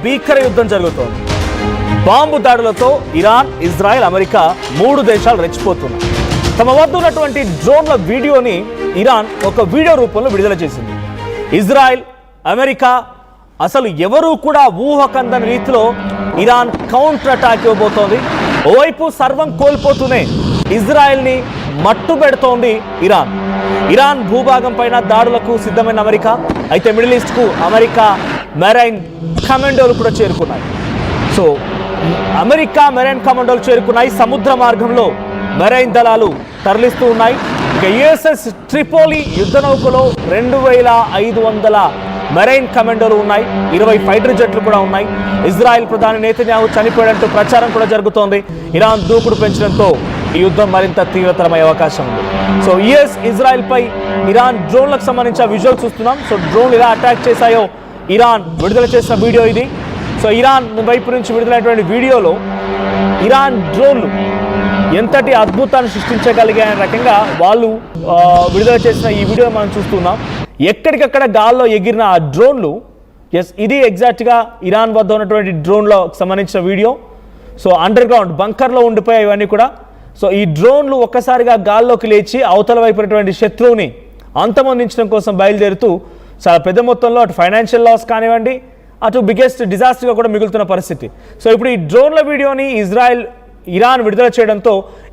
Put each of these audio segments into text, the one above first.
భీకర యుద్ధం జరుగుతోంది. బాంబు దాడులతో ఇరాన్, ఇజ్రాయెల్, అమెరికా 3 దేశాలు రెచ్చిపోతున్నాయి. తమ వద్ద ఉన్నటువంటి డ్రోన్ల వీడియోని ఇరాన్ ఒక వీడియో రూపంలో విడుదల చేసింది. ఇజ్రాయెల్, అమెరికా అసలు ఎవరూ కూడా ఊహకందని రీతిలో ఇరాన్ కౌంటర్ అటాక్ ఇవ్వబోతోంది. ఓవైపు సర్వం కోల్పోతూనే ఇజ్రాయెల్ని మట్టు పెడుతోంది ఇరాన్. ఇరాన్ భూభాగం పైన దాడులకు సిద్ధమైన అమెరికా. అయితే మిడిల్ ఈస్ట్కు అమెరికా మెరైన్ కమాండోలు కూడా చేరుకున్నాయి. సో అమెరికా మెరైన్ కమాండోలు చేరుకున్నాయి. సముద్ర మార్గంలో మెరైన్ దళాలు తరలిస్తూ ఉన్నాయి. ఇక యుఎస్ఎస్ ట్రిపోలి యుద్ధ నౌకలో 2500 మెరైన్ కమాండోలు ఉన్నాయి. 20 ఫైటర్ జెట్లు కూడా ఉన్నాయి. ఇజ్రాయెల్ ప్రధాని నేతన్యాహు చనిపోయాడంటూ ప్రచారం కూడా జరుగుతోంది. ఇరాన్ దూకుడు పెంచడంతో ఈ యుద్ధం మరింత తీవ్రతరమయ్యే అవకాశం ఉంది. సో యుఎస్ ఇజ్రాయెల్ పై ఇరాన్ డ్రోన్లకు సంబంధించిన విజువల్ చూస్తున్నాం. సో డ్రోన్ ఎలా అటాక్ చేశాయో ఇరాన్ విడుదల చేసిన వీడియో ఇది. సో ఇరాన్ వైపు నుంచి విడుదలైనటువంటి వీడియోలో ఇరాన్ డ్రోన్లు ఎంతటి అద్భుతాన్ని సృష్టించగలిగే రకంగా వాళ్ళు విడుదల చేసిన ఈ వీడియో మనం చూస్తున్నాం. ఎక్కడికక్కడ గాల్లో ఎగిరిన ఆ డ్రోన్లు, ఎస్ ఇది ఎగ్జాక్ట్గా ఇరాన్ వద్ద ఉన్నటువంటి డ్రోన్లో సంబంధించిన వీడియో. సో అండర్ గ్రౌండ్ బంకర్లో ఉండిపోయాయి ఇవన్నీ కూడా. సో ఈ డ్రోన్లు ఒక్కసారిగా గాల్లోకి లేచి అవతల వైపునటువంటి శత్రువుని అంతమొందించడం కోసం బయలుదేరుతూ చాలా పెద్ద మొత్తంలో అటు ఫైనాన్షియల్ లాస్ కానివ్వండి, అటు బిగ్గెస్ట్ డిజాస్టర్గా కూడా మిగులుతున్న పరిస్థితి. సో ఇప్పుడు ఈ డ్రోన్ల వీడియోని ఇరాన్ విడుదల చేయడంతో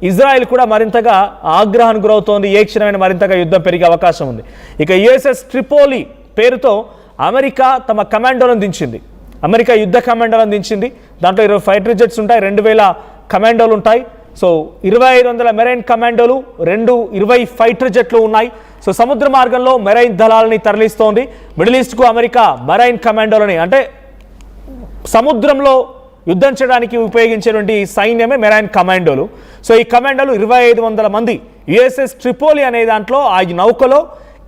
ఇజ్రాయెల్ కూడా మరింతగా ఆగ్రహానికి గురవుతోంది. ఏ క్షణమైన మరింతగా యుద్ధం పెరిగే అవకాశం ఉంది. ఇక యుఎస్ఎస్ ట్రిపోలి పేరుతో అమెరికా తమ కమాండోలను దించింది. అమెరికా యుద్ధ కమాండోలను దించింది. దాంట్లో 20 ఫైటర్ జెట్స్ ఉంటాయి, 2000 కమాండోలు ఉంటాయి. సో 2500 మెరైన్ కమాండోలు, 20 ఫైటర్ జెట్లు ఉన్నాయి. సో సముద్ర మార్గంలో మెరైన్ దళాలని తరలిస్తోంది. మిడిల్ ఈస్ట్కు అమెరికా మెరైన్ కమాండోలని, అంటే సముద్రంలో యుద్ధం చేయడానికి ఉపయోగించేటువంటి సైన్యమే మెరైన్ కమాండోలు. సో ఈ కమాండోలు 2500 మంది. యుఎస్ఎస్ ట్రిపోలి అనే దాంట్లో ఆ నౌకలో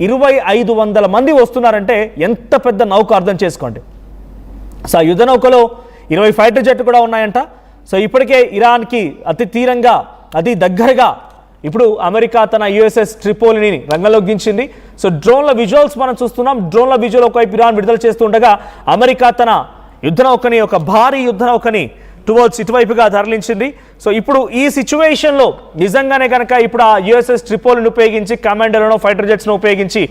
2500 మంది వస్తున్నారంటే ఎంత పెద్ద నౌక అర్థం చేసుకోండి. సో ఆ యుద్ధ నౌకలో 20 ఫైటర్ జెట్లు కూడా ఉన్నాయంట. సో ఇప్పటికే ఇరాన్కి అతి దగ్గరగా ఇప్పుడు అమెరికా తన యుఎస్ఎస్ ట్రిపోలిని రంగంలోకి దించింది. సో డ్రోన్ల విజువల్స్ మనం చూస్తున్నాం. డ్రోన్ల విజువల్ ఒకవైపు ఇరాన్ విడుదల చేస్తుండగా అమెరికా తన యుద్ధ నౌకని, ఒక భారీ యుద్ధ నౌకని ఇటువైపుగా తరలించింది. సో ఇప్పుడు ఈ సిచ్యువేషన్లో నిజంగానే కనుక ఇప్పుడు ఆ యుఎస్ఎస్ ట్రిపోలిని ఉపయోగించి కమాండోలను, ఫైటర్ జెట్స్ను ఉపయోగించి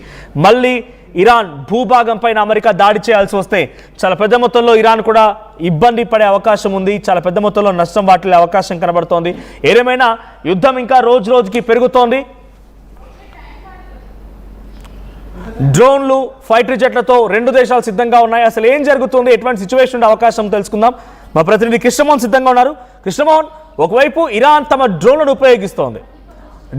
మళ్ళీ ఇరాన్ భూభాగం పైన అమెరికా దాడి చేయాల్సి వస్తే చాలా పెద్ద మొత్తంలో ఇరాన్ కూడా ఇబ్బంది పడే అవకాశం ఉంది. చాలా పెద్ద మొత్తంలో నష్టం వాటిల్లే అవకాశం కనబడుతోంది. ఏదేమైనా యుద్ధం ఇంకా రోజు రోజుకి పెరుగుతోంది. డ్రోన్లు, ఫైటర్ జెట్లతో 2 దేశాలు సిద్ధంగా ఉన్నాయి. అసలు ఏం జరుగుతుంది, ఎటువంటి సిచ్యువేషన్ ఉండే అవకాశం తెలుసుకుందాం. మా ప్రతినిధి కృష్ణమోహన్ సిద్ధంగా ఉన్నారు. కృష్ణమోహన్, ఒకవైపు ఇరాన్ తమ డ్రోన్లను ఉపయోగిస్తోంది.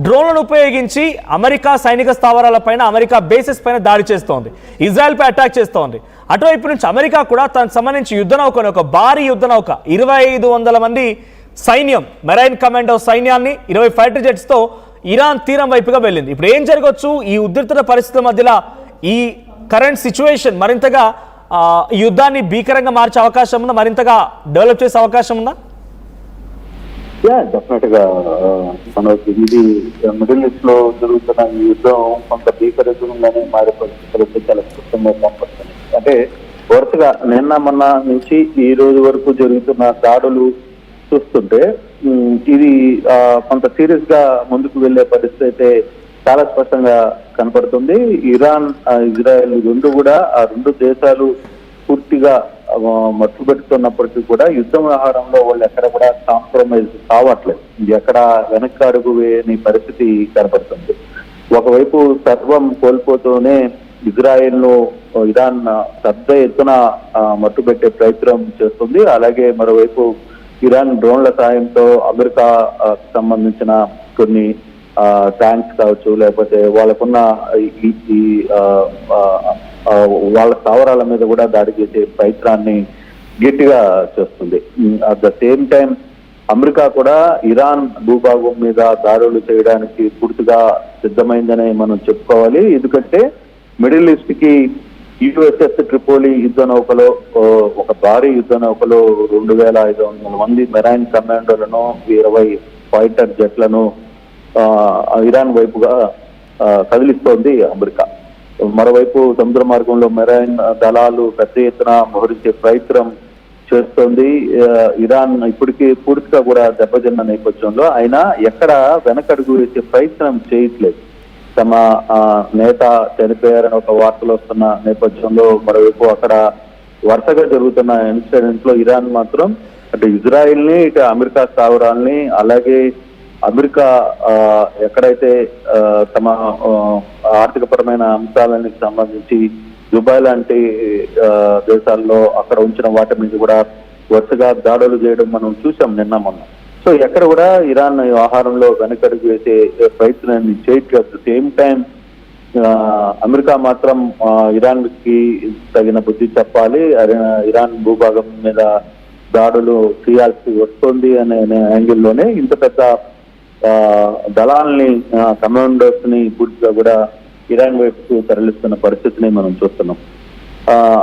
డ్రోన్లను ఉపయోగించి అమెరికా సైనిక స్థావరాలపైన, అమెరికా బేసెస్ పైన దాడి చేస్తోంది. ఇజ్రాయెల్పై అటాక్ చేస్తోంది. అటువైపు నుంచి అమెరికా కూడా తనకు సంబంధించి యుద్ధ నౌకను, ఒక భారీ యుద్ధ నౌక 2500 మంది సైన్యం, మెరైన్ కమాండో సైన్యాన్ని 20 ఫైటర్ జెట్స్తో ఇరాన్ తీరం వైపుగా వెళ్ళింది. ఇప్పుడు ఏం జరగవచ్చు, ఈ ఉద్రిక్త పరిస్థితుల మధ్యలో ఈ కరెంట్ సిచ్యువేషన్ మరింతగా ఈ యుద్ధాన్ని భీకరంగా మార్చే అవకాశం ఉందా, మరింతగా డెవలప్ చేసే అవకాశం ఉందా? డెఫినెట్ గా మనోజ్, ఇది మిడిల్ ఈస్ట్ లో జరుగుతున్న ఈ యుద్ధం కొంత భీకరంగానే మారే పరిస్థితులు చాలా స్పష్టంగా కనపడుతుంది. అంటే వరుసగా నిన్న మొన్న నుంచి ఈ రోజు వరకు జరుగుతున్న దాడులు చూస్తుంటే ఇది కొంత సీరియస్ గా ముందుకు వెళ్లే పరిస్థితి అయితే చాలా స్పష్టంగా కనపడుతుంది. ఇరాన్, ఇజ్రాయెల్ రెండు కూడా ఆ 2 దేశాలు పూర్తిగా మట్టు పెడుతున్నప్పటికీ కూడా యుద్ధ వ్యవహారంలో వాళ్ళు ఎక్కడ కూడా కాంప్రమైజ్ కావట్లేదు. ఎక్కడ వెనక్కి అడుగు వేయని పరిస్థితి కనపడుతుంది. ఒకవైపు సర్వం కోల్పోతూనే ఇజ్రాయెల్ ను ఇరాన్ పెద్ద ఎత్తున మట్టు పెట్టే ప్రయత్నం చేస్తుంది. అలాగే మరోవైపు ఇరాన్ డ్రోన్ల సాయంతో అమెరికా సంబంధించిన కొన్ని ట్యాంక్స్ కావచ్చు, లేకపోతే వాళ్ళకున్న వాళ్ళ స్థావరాల మీద కూడా దాడి చేసే ప్రయత్నాన్ని గట్టిగా చేస్తుంది. At the same time America కూడా ఇరాన్ భూభాగం మీద దాడులు చేయడానికి పూర్తిగా సిద్ధమైందని మనం చెప్పుకోవాలి. ఎందుకంటే మిడిల్ ఈస్ట్ కి యుఎస్ఎస్ ట్రిపోలి యుద్ధ నౌకలో, ఒక భారీ యుద్ధ నౌకలో 2500 మంది మెరైన్ కమాండోలను, 20 ఫైటర్ జెట్లను ఇరాన్ వైపుగా కదిలిస్తోంది అమెరికా. మరోవైపు సముద్ర మార్గంలో మెరైన్ దళాలు పెద్ద ఎత్తున మోహరించే ప్రయత్నం చేస్తోంది. ఇరాన్ ఇప్పటికీ పూర్తిగా కూడా దెబ్బతిన్న నేపథ్యంలో అయినా ఎక్కడ వెనకడుగు వేసే ప్రయత్నం చేయట్లేదు. తమ నేత చనిపోయారని ఒక వార్తలు వస్తున్న నేపథ్యంలో మరోవైపు అక్కడ వరుసగా జరుగుతున్న ఇన్సిడెంట్ లో ఇరాన్ మాత్రం అటు ఇజ్రాయిల్ ని ఇటు అమెరికా స్థావరాల్ని అలాగే అమెరికా ఎక్కడైతే తమ ఆర్థికపరమైన అంశాలకు సంబంధించి దుబాయ్ లాంటి దేశాల్లో అక్కడ ఉంచిన వాటి మీద కూడా వరుసగా దాడులు చేయడం మనం చూసాం నిన్న మొన్న. సో ఎక్కడ కూడా ఇరాన్ వ్యవహారంలో వెనకడుగు వేసే ప్రయత్నాన్ని చేయట్లేదు. సేమ్ టైం అమెరికా మాత్రం ఇరాన్ కి తగిన బుద్ధి చెప్పాలి, ఇరాన్ భూభాగం మీద దాడులు చేయాల్సి వస్తుంది అనే యాంగిల్లోనే ఇంత పెద్ద దళాలని కమాండోస్ ని పూర్తిగా కూడా ఇరాన్ వైపుకు తరలిస్తున్న పరిస్థితిని మనం చూస్తున్నాం.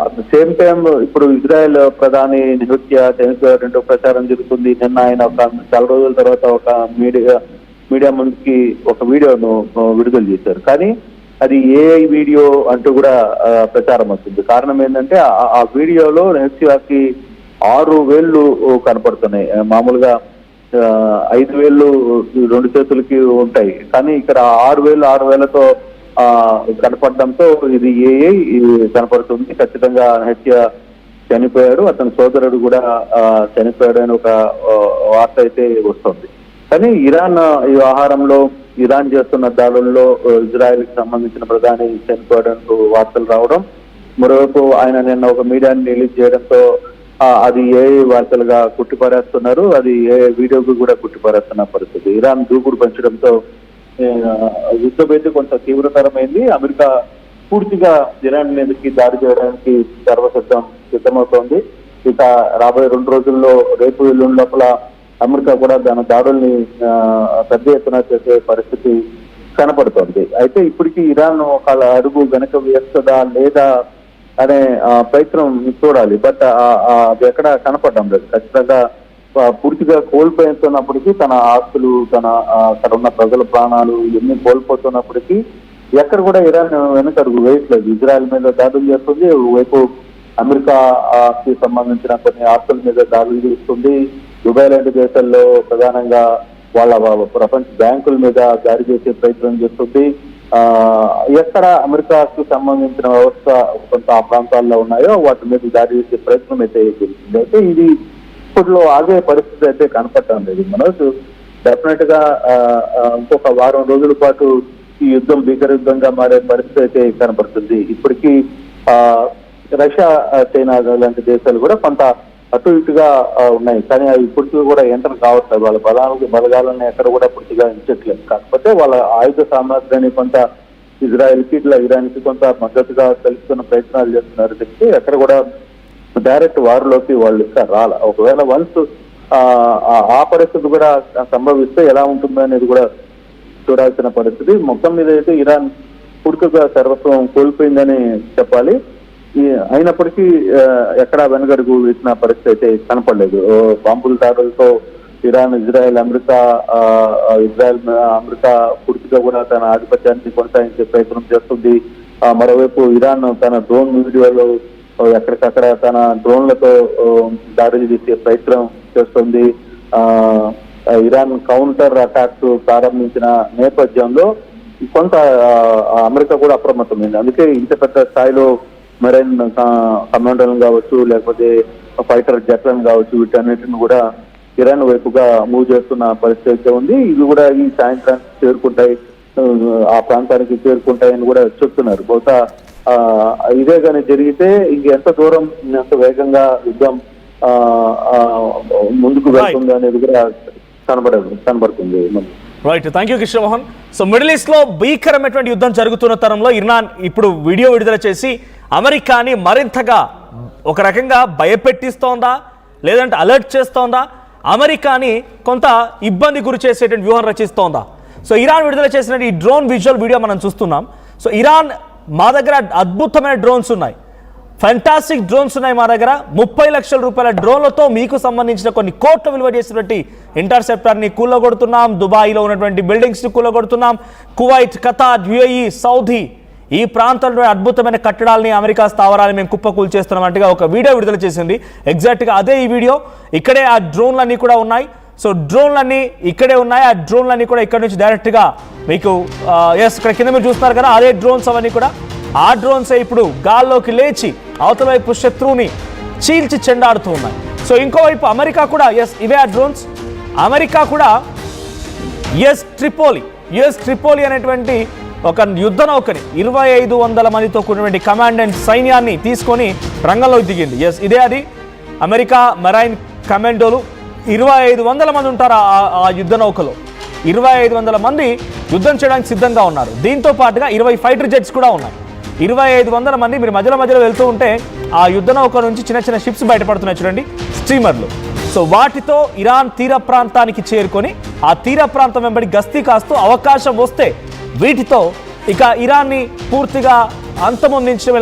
అట్ ద సేమ్ టైం ఇప్పుడు ఇజ్రాయెల్ ప్రధాని చనిపోయారంటూ ప్రచారం జరుగుతుంది. నిన్న ఆయన చాలా రోజుల తర్వాత ఒక మీడియా ముందుకి ఒక వీడియోను విడుదల చేశారు. కానీ అది ఏఐ వీడియో అంటూ కూడా ప్రచారం అవుతుంది. కారణం ఏంటంటే ఆ వీడియోలో నెహత్యాకి 6 వేళ్ళు కనపడుతున్నాయి. మామూలుగా 5 వేళ్ళు 2 చేతులకి ఉంటాయి, కానీ ఇక్కడ 6 వేలతో కనపడడంతో ఇది ఏఐ కనపడుతుంది. ఖచ్చితంగా హత్య చనిపోయాడు, అతని సోదరుడు కూడా చనిపోయాడు అని ఒక వార్త అయితే వస్తుంది. కానీ ఇరాన్ ఈ వ్యవహారంలో ఇరాన్ చేస్తున్న దాడుల్లో ఇజ్రాయెల్ కి సంబంధించిన ప్రధాని చనిపోవడంతో వార్తలు రావడం, మరోవైపు ఆయన నిన్న ఒక మీడియాని రిలీజ్ చేయడంతో అది ఏ వార్తలుగా కుట్టిపారేస్తున్నారు, అది ఏ వీడియోకి కూడా కుట్టిపారేస్తున్న పరిస్థితి. ఇరాన్ దూకుడు పెంచడంతో యుద్ధం అయితే కొంత తీవ్రతరమైంది. అమెరికా పూర్తిగా ఇరాన్ మీదకి దాడి చేయడానికి సిద్ధమవుతోంది. ఇక రాబోయే 2 రోజుల్లో రేపు ఎల్లుండి లోపల అమెరికా కూడా దాని దాడుల్ని పెద్ద ఎత్తున చేసే పరిస్థితి కనపడుతోంది. అయితే ఇప్పటికీ ఇరాన్ ఒక అడుగు వెనక వేస్తుందా లేదా అనే ప్రయత్నం చూడాలి. బట్ అది ఎక్కడ కనపడడం లేదు. ఖచ్చితంగా పూర్తిగా కోల్పోతున్నప్పటికీ తన ఆస్తులు, తన అక్కడ ఉన్న ప్రజల ప్రాణాలు ఇవన్నీ కోల్పోతున్నప్పటికీ ఎక్కడ కూడా ఇరాన్ వెనకడుగు వేయట్లేదు. ఇజ్రాయెల్ మీద దాడులు చేస్తుంది, వైపు అమెరికాకి సంబంధించిన కొన్ని ఆస్తుల మీద దాడులు చేస్తుంది. దుబాయ్ లాంటి దేశాల్లో ప్రధానంగా వాళ్ళ ప్రపంచ బ్యాంకుల మీద దాడి చేసే ప్రయత్నం చేస్తుంది. ఎక్కడ అమెరికాకి సంబంధించిన వ్యవస్థ కొంత ఆ ప్రాంతాల్లో ఉన్నాయో వాటి మీద దాడి చేసే ప్రయత్నం అయితే జరుగుతుంది. అయితే ఇది ఇప్పట్లో ఆగే పరిస్థితి అయితే కనపడటం లేదు. మనోజ్ డెఫినెట్ గా ఇంకొక వారం రోజుల పాటు ఈ యుద్ధం భీకర యుద్ధంగా మారే పరిస్థితి అయితే కనపడుతుంది. ఇప్పటికీ రష్యా, చైనా లాంటి దేశాలు కూడా కొంత అటు ఇటుగా ఉన్నాయి, కానీ అవి ఇప్పటికీ కూడా ఎంటర్ కావట్లేదు. వాళ్ళ బలగాలను ఎక్కడ కూడా పూర్తిగా ఎంచట్లేదు. కాకపోతే వాళ్ళ ఆయుధ సామగ్రిని కొంత ఇజ్రాయెల్కి ఇట్లా ఇరాన్కి కొంత మద్దతుగా తెలుస్తున్న ప్రయత్నాలు చేస్తున్నారు తప్పితే ఎక్కడ కూడా డైరెక్ట్ వారిలోకి వాళ్ళు ఇంకా రాల. ఒకవేళ వన్స్ ఆ పరిస్థితి కూడా సంభవిస్తే ఎలా ఉంటుందో అనేది కూడా చూడాల్సిన పరిస్థితి. మొత్తం మీద అయితే ఇరాన్ పూర్తిగా సర్వస్వం కోల్పోయిందని చెప్పాలి. అయినప్పటికీ ఎక్కడా వెనుగడుగు వేసిన పరిస్థితి అయితే కనపడలేదు. బాంబుల దాడులతో ఇరాన్, ఇజ్రాయెల్, అమెరికా పూర్తిగా కూడా తన ఆధిపత్యాన్ని కొనసాగించే ప్రయత్నం చేస్తుంది. మరోవైపు ఇరాన్ తన డ్రోన్ వీడియోలో ఎక్కడికక్కడ తన డ్రోన్లతో దాడులు చేసే ప్రయత్నం చేస్తుంది. ఇరాన్ కౌంటర్ అటాక్స్ ప్రారంభించిన నేపథ్యంలో కొంత అమెరికా కూడా అప్రమత్తమైంది. అందుకే ఇంత పెద్ద స్థాయిలో మెరైన్ కమాండర్లను కావచ్చు, లేకపోతే ఫైటర్ జెట్లను కావచ్చు, వీటన్నిటిని కూడా ఇరాన్ వైపుగా మూవ్ చేస్తున్న పరిస్థితి అయితే ఉంది. ఇవి కూడా ఈ సాయంత్రానికి చేరుకుంటాయి, ఆ ప్రాంతానికి చేరుకుంటాయని కూడా చెప్తున్నారు. బహుశా ఇదే కానీ జరిగితే ఇంకెంత దూరం, ఎంత వేగంగా యుద్ధం ముందుకు వెళ్తుంది అనేది కూడా కనబడుతుంది. Right, thank you Krishnamohan. So middle east లో భీకరమైనటువంటి యుద్ధం జరుగుతున్న తరంలో ఇరాన్ ఇప్పుడు వీడియో విడుదల చేసి అమెరికాని మరింతగా ఒక రకంగా భయపెట్టిస్తోందా, లేదంటే అలర్ట్ చేస్తోందా, అమెరికాని కొంత ఇబ్బంది గురి చేసేటువంటి వ్యూహం రచిస్తోందా? సో ఇరాన్ విడుదల చేసిన ఈ డ్రోన్ విజువల్ వీడియో మనం చూస్తున్నాం. సో ఇరాన్, మా దగ్గర అద్భుతమైన డ్రోన్స్ ఉన్నాయి, ఫ్యాంటాస్టిక్ డ్రోన్స్ ఉన్నాయి మా దగ్గర, 30 లక్షల రూపాయల డ్రోన్లతో మీకు సంబంధించిన కొన్ని కోట్ల విలువ చేసినటువంటి ఇంటర్సెప్టర్ని కూలగొడుతున్నాం, దుబాయ్లో ఉన్నటువంటి బిల్డింగ్స్ని కూలగొడుతున్నాం, కువైట్, ఖతార్, యుఏఈ, సౌదీ ఈ ప్రాంతంలో అద్భుతమైన కట్టడాలని అమెరికా స్థావరాన్ని మేము కుప్పకూల్ చేస్తున్నట్టుగా ఒక వీడియో విడుదల చేసింది. ఎగ్జాక్ట్గా అదే ఈ వీడియో. ఇక్కడే ఆ డ్రోన్లన్నీ కూడా ఉన్నాయి. సో డ్రోన్లన్నీ ఇక్కడే ఉన్నాయి. ఆ డ్రోన్లన్నీ కూడా ఇక్కడ నుంచి డైరెక్ట్గా మీకు ఇక్కడ కింద మీరు చూస్తున్నారు కదా, అదే డ్రోన్స్ అవన్నీ కూడా. ఆ డ్రోన్సే ఇప్పుడు గాల్లోకి లేచి అవతల వైపు శత్రువుని చీల్చి చెండాడుతూ ఉన్నాయి. సో ఇంకోవైపు అమెరికా కూడా ఇవే ఆ డ్రోన్స్. అమెరికా కూడా యుఎస్ ట్రిపోలి అనేటువంటి ఒక యుద్ధ నౌకని 2500 మందితో కూడినటువంటి కమాండెంట్ సైన్యాన్ని తీసుకొని రంగంలోకి దిగింది. ఇదే అది అమెరికా మెరైన్ కమాండోలు. 2500 మంది ఉంటారు ఆ యుద్ధ నౌకలో. 2500 మంది యుద్ధం చేయడానికి సిద్ధంగా ఉన్నారు. దీంతో పాటుగా 20 ఫైటర్ జెట్స్ కూడా ఉన్నాయి. 2500 మంది. మీరు మధ్యలో వెళ్తూ ఉంటే ఆ యుద్ధ నౌక నుంచి చిన్న చిన్న షిప్స్ బయటపడుతున్నాయి చూడండి, స్టీమర్లు. సో వాటితో ఇరాన్ తీర ప్రాంతానికి చేరుకొని ఆ తీర ప్రాంతం వెంబడి గస్తీ కాస్తూ అవకాశం వస్తే వీటితో ఇక ఇరాన్ని పూర్తిగా అంతమొందించడం